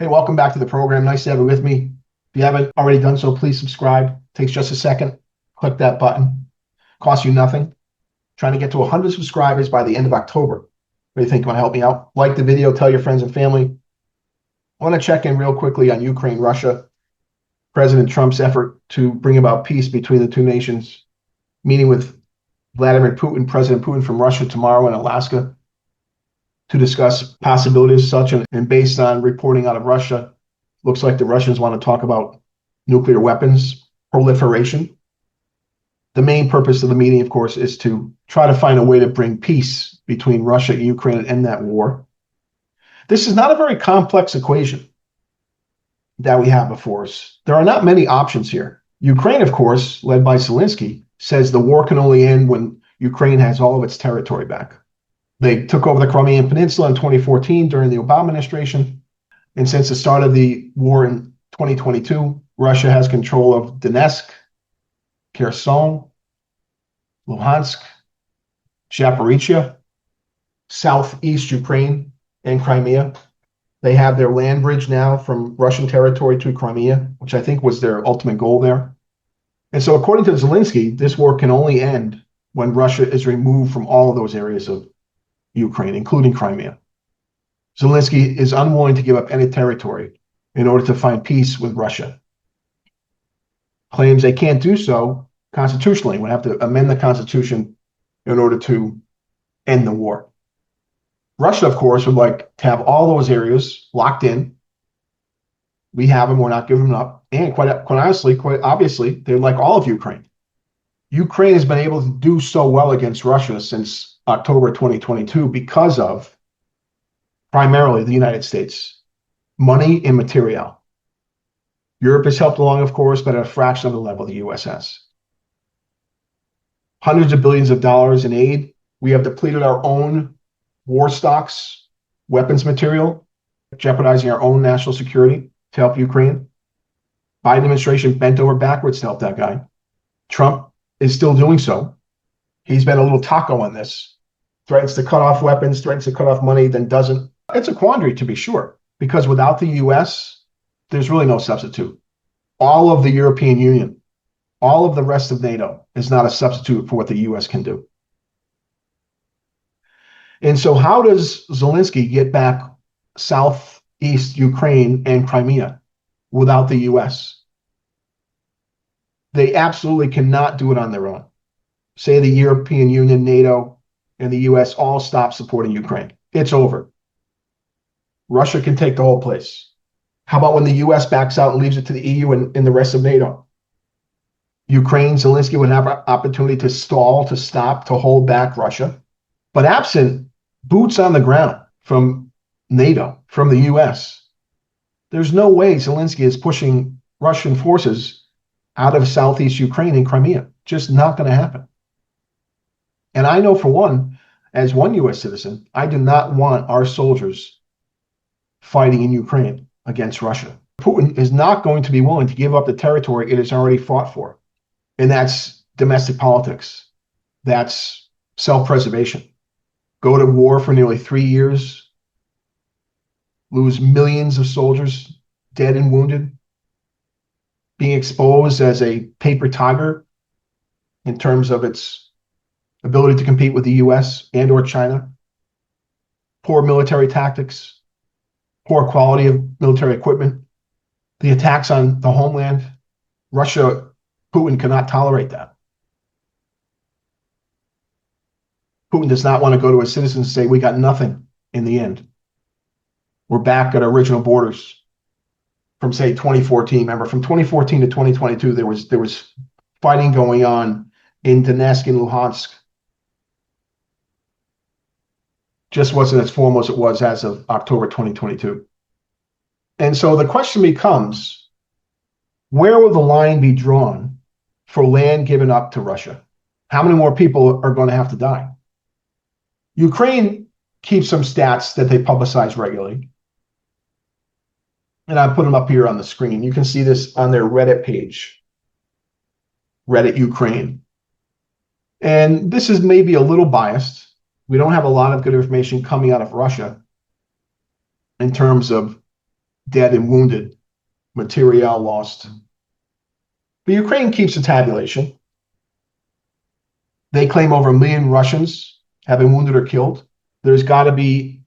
Hey, welcome back to the program. Nice to have you with me. If you haven't already done so, please subscribe. Takes just a second. Click that button. Costs you nothing. Trying to get to 100 subscribers by the end of October. What do you think? You want to help me out? Like the video, tell your friends and family. I want to check in real quickly on Ukraine, Russia. President Trump's effort to bring about peace between the two nations. Meeting with Vladimir Putin, President Putin from Russia tomorrow in Alaska to discuss possibilities such, and based on reporting out of Russia, looks like the Russians want to talk about nuclear weapons proliferation. The main purpose of the meeting, of course, is to try to find a way to bring peace between Russia and Ukraine and end that war. This is not a very complex equation that we have before us. There are not many options here. Ukraine, of course, led by Zelensky, says the war can only end when Ukraine has all of its territory back. They took over the Crimean Peninsula in 2014 during the Obama administration. And since the start of the war in 2022, Russia has control of Donetsk, Kherson, Luhansk, Zaporizhia, southeast Ukraine, and Crimea. They have their land bridge now from Russian territory to Crimea, which I think was their ultimate goal there. And so according to Zelensky, this war can only end when Russia is removed from all of those areas of Ukraine, including Crimea. Zelensky is unwilling to give up any territory in order to find peace with Russia. Claims they can't do so constitutionally. We have to amend the Constitution in order to end the war. Russia, of course, would like to have all those areas locked in. We have them, we're not giving them up. And quite honestly, quite obviously, they like all of Ukraine. Ukraine has been able to do so well against Russia since October 2022 because of primarily the United States, money and material. Europe has helped along, of course, but at a fraction of the level the US has. Hundreds of billions of dollars in aid. We have depleted our own war stocks, weapons material, jeopardizing our own national security to help Ukraine. Biden administration bent over backwards to help that guy. Trump is still doing so. He's been a little taco on this. Threatens to cut off weapons, threatens to cut off money, then doesn't. It's a quandary, to be sure, because without the US, there's really no substitute. All of the European Union, all of the rest of NATO is not a substitute for what the US can do. And so how does Zelensky get back southeast Ukraine and Crimea without the US? They absolutely cannot do it on their own. Say the European Union, NATO, and the US all stop supporting Ukraine. It's over. Russia can take the whole place. How about when the US backs out and leaves it to the EU and the rest of NATO? Ukraine, Zelensky would have an opportunity to stall, to stop, to hold back Russia. But absent boots on the ground from NATO, from the US, there's no way Zelensky is pushing Russian forces out of southeast Ukraine and Crimea. Just not going to happen. And I know for one, as one US citizen, I do not want our soldiers fighting in Ukraine against Russia. Putin is not going to be willing to give up the territory it has already fought for. And that's domestic politics. That's self-preservation. Go to war for nearly 3 years, lose millions of soldiers dead and wounded, being exposed as a paper tiger in terms of its ability to compete with the US and or China, poor military tactics, poor quality of military equipment, the attacks on the homeland. Russia, Putin cannot tolerate that. Putin does not want to go to his citizens and say, we got nothing in the end. We're back at our original borders from, say, 2014. Remember, from 2014 to 2022, there was fighting going on in Donetsk and Luhansk. Just wasn't as formal as it was as of October 2022. And so the question becomes, where will the line be drawn for land given up to Russia? How many more people are going to have to die? Ukraine keeps some stats that they publicize regularly. And I put them up here on the screen. You can see this on their Reddit page, Reddit Ukraine. And this is maybe a little biased. We don't have a lot of good information coming out of Russia in terms of dead and wounded, material lost. But Ukraine keeps a tabulation. They claim over 1 million Russians have been wounded or killed. There's got to be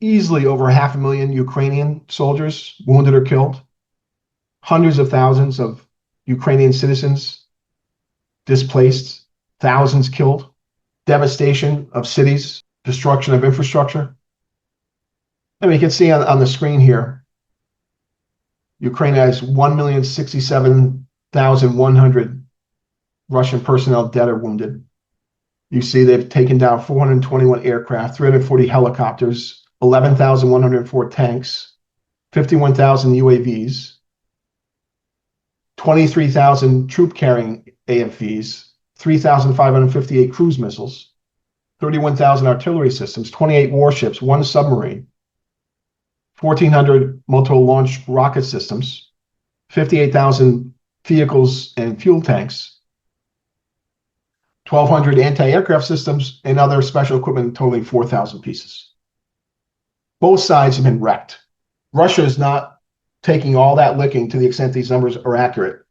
easily over 500,000 Ukrainian soldiers wounded or killed. Hundreds of thousands of Ukrainian citizens displaced, thousands killed, devastation of cities, destruction of infrastructure. And you can see on the screen here, Ukraine has 1,067,100 Russian personnel dead or wounded. You see they've taken down 421 aircraft, 340 helicopters, 11,104 tanks, 51,000 UAVs, 23,000 troop-carrying AFVs, 3,558 cruise missiles, 31,000 artillery systems, 28 warships, 1 submarine, 1,400 multi-launch rocket systems, 58,000 vehicles and fuel tanks, 1,200 anti-aircraft systems, and other special equipment totaling 4,000 pieces. Both sides have been wrecked. Russia is not taking all that licking to the extent these numbers are accurate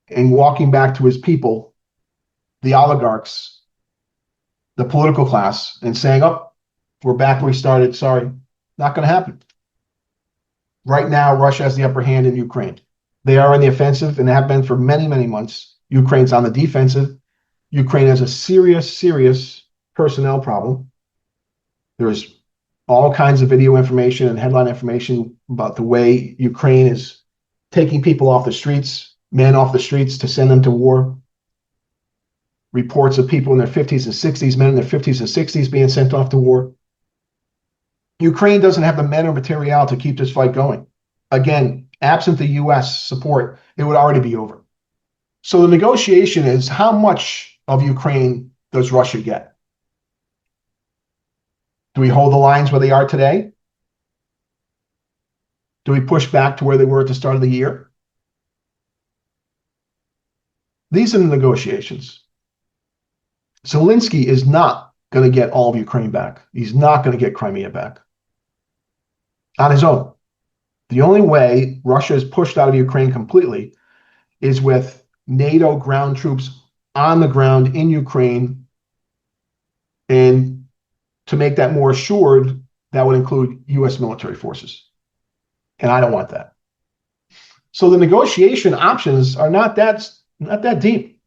and walking back to his people, the oligarchs, the political class, and saying, oh, we're back where we started. Sorry, not going to happen. Right now, Russia has the upper hand in Ukraine. They are on the offensive and have been for many, many months. Ukraine's on the defensive. Ukraine has a serious, serious personnel problem. There's all kinds of video information and headline information about the way Ukraine is taking people off the streets, men off the streets to send them to war. Reports of people in their 50s and 60s, men in their 50s and 60s being sent off to war. Ukraine doesn't have the men or material to keep this fight going. Again, absent the U.S. support, it would already be over. So the negotiation is, how much of Ukraine does Russia get? Do we hold the lines where they are today? Do we push back to where they were at the start of the year? These are the negotiations. Zelensky is not going to get all of Ukraine back. He's not going to get Crimea back on his own. The only way Russia is pushed out of Ukraine completely is with NATO ground troops on the ground in Ukraine. And to make that more assured, that would include U.S. military forces. And I don't want that. So the negotiation options are not that deep.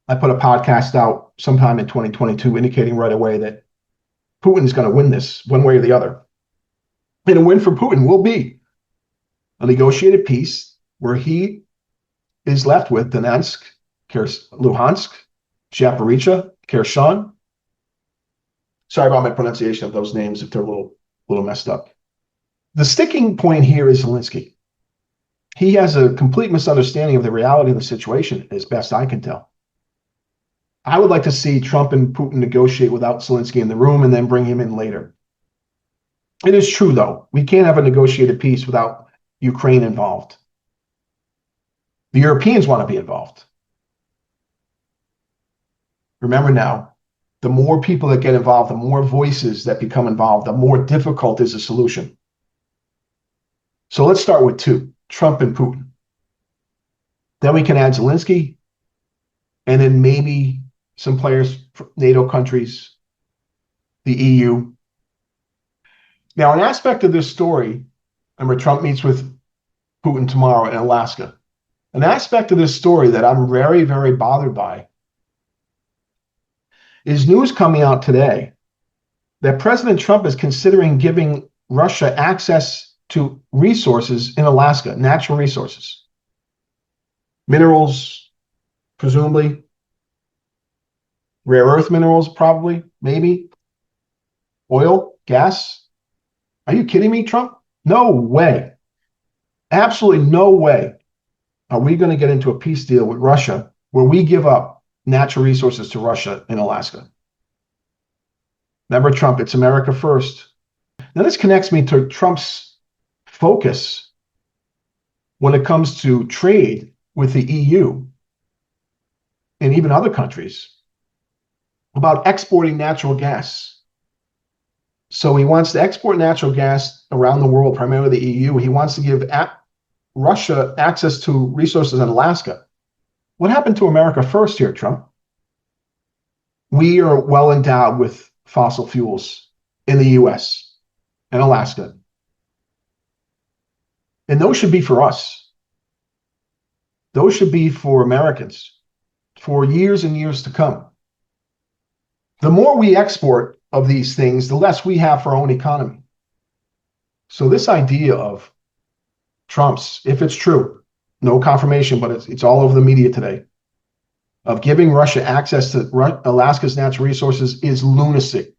I put a podcast out sometime in 2022 indicating right away that Putin's going to win this one way or the other. And a win for Putin will be a negotiated peace where he is left with Donetsk, Luhansk, Zaporizhzhia, Kherson. Sorry about my pronunciation of those names if they're a little messed up. The sticking point here is Zelensky. He has a complete misunderstanding of the reality of the situation, as best I can tell. I would like to see Trump and Putin negotiate without Zelensky in the room and then bring him in later. It is true, though. We can't have a negotiated peace without Ukraine involved. The Europeans want to be involved. Remember now, the more people that get involved, the more voices that become involved, the more difficult is the solution. So let's start with 2, Trump and Putin. Then we can add Zelensky, and then maybe some players from NATO countries, the EU. Now, an aspect of this story, remember Trump meets with Putin tomorrow in Alaska. An aspect of this story that I'm very, very bothered by is news coming out today that President Trump is considering giving Russia access to resources in Alaska, natural resources, minerals, presumably, rare earth minerals, probably, maybe, oil, gas. Are you kidding me, Trump? No way. Absolutely no way are we going to get into a peace deal with Russia where we give up natural resources to Russia in Alaska. Remember Trump, it's America first. Now this connects me to Trump's focus when it comes to trade with the EU and even other countries about exporting natural gas. So he wants to export natural gas around the world, primarily the EU. He wants to give Russia access to resources in Alaska. What happened to America first here, Trump? We are well endowed with fossil fuels in the US and Alaska. And those should be for us. Those should be for Americans for years and years to come. The more we export of these things, the less we have for our own economy. So this idea of Trump's, if it's true, no confirmation, but it's all over the media today, of giving Russia access to Alaska's natural resources is lunacy.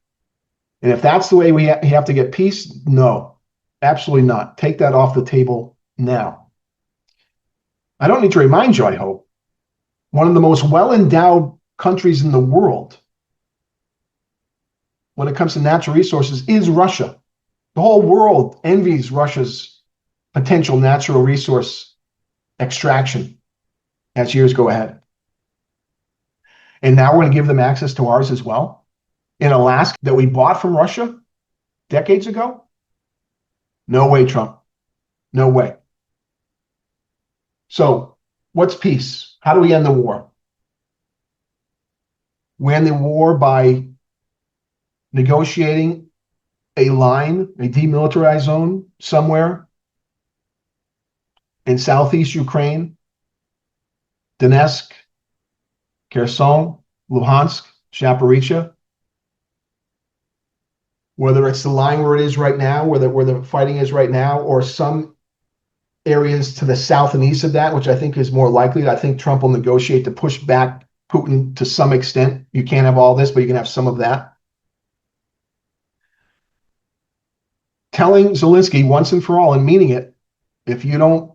And if that's the way we have to get peace, no, absolutely not. Take that off the table now. I don't need to remind you, I hope, one of the most well-endowed countries in the world when it comes to natural resources is Russia. The whole world envies Russia's potential natural resource extraction as years go ahead. And now we're going to give them access to ours as well. In Alaska that we bought from Russia decades ago? No way, Trump. No way. So what's peace? How do we end the war? We end the war by negotiating a line, a demilitarized zone somewhere in southeast Ukraine, Donetsk, Kherson, Luhansk, Zaporizhia. Whether it's the line where it is right now, where the fighting is right now, or some areas to the south and east of that, which I think is more likely. I think Trump will negotiate to push back Putin to some extent. You can't have all this, but you can have some of that. Telling Zelensky once and for all and meaning it, if you don't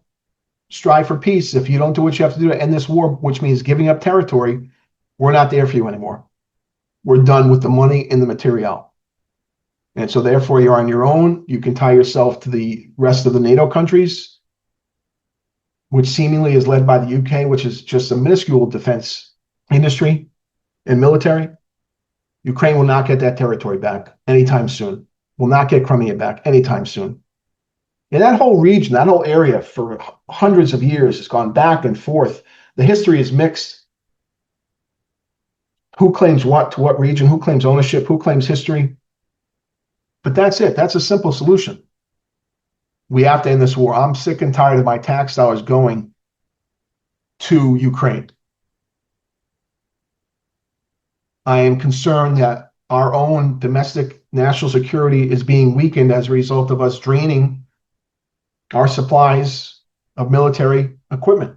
strive for peace, if you don't do what you have to do to end this war, which means giving up territory, we're not there for you anymore. We're done with the money and the material. And so therefore you're on your own. You can tie yourself to the rest of the NATO countries, which seemingly is led by the UK, which is just a minuscule defense industry and military. Ukraine will not get that territory back anytime soon. Will not get Crimea back anytime soon. And that whole region, that whole area for hundreds of years has gone back and forth. The history is mixed. Who claims what to what region? Who claims ownership? Who claims history? But that's it. That's a simple solution. We have to end this war. I'm sick and tired of my tax dollars going to Ukraine. I am concerned that our own domestic national security is being weakened as a result of us draining our supplies of military equipment.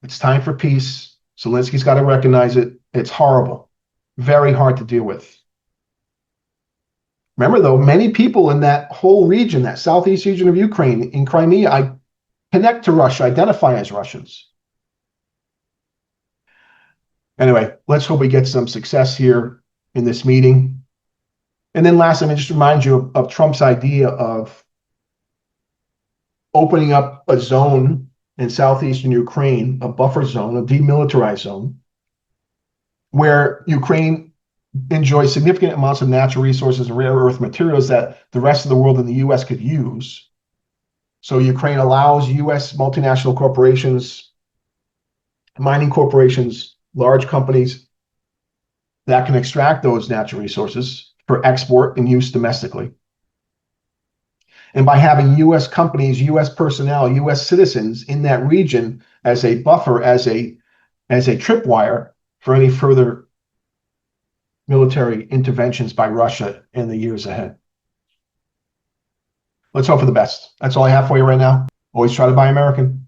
It's time for peace. Zelensky's got to recognize it. It's horrible. Very hard to deal with. Remember, though, many people in that whole region, that southeast region of Ukraine, in Crimea, I connect to Russia, identify as Russians. Anyway, let's hope we get some success here in this meeting. And then last, let me just remind you of Trump's idea of opening up a zone in southeastern Ukraine, a buffer zone, a demilitarized zone, where Ukraine enjoys significant amounts of natural resources and rare earth materials that the rest of the world and the U.S. could use. So Ukraine allows U.S. multinational corporations, mining corporations, large companies that can extract those natural resources for export and use domestically. And by having U.S. companies, U.S. personnel, U.S. citizens in that region as a buffer, as a tripwire for any further military interventions by Russia in the years ahead. Let's hope for the best. That's all I have for you right now. Always try to buy American.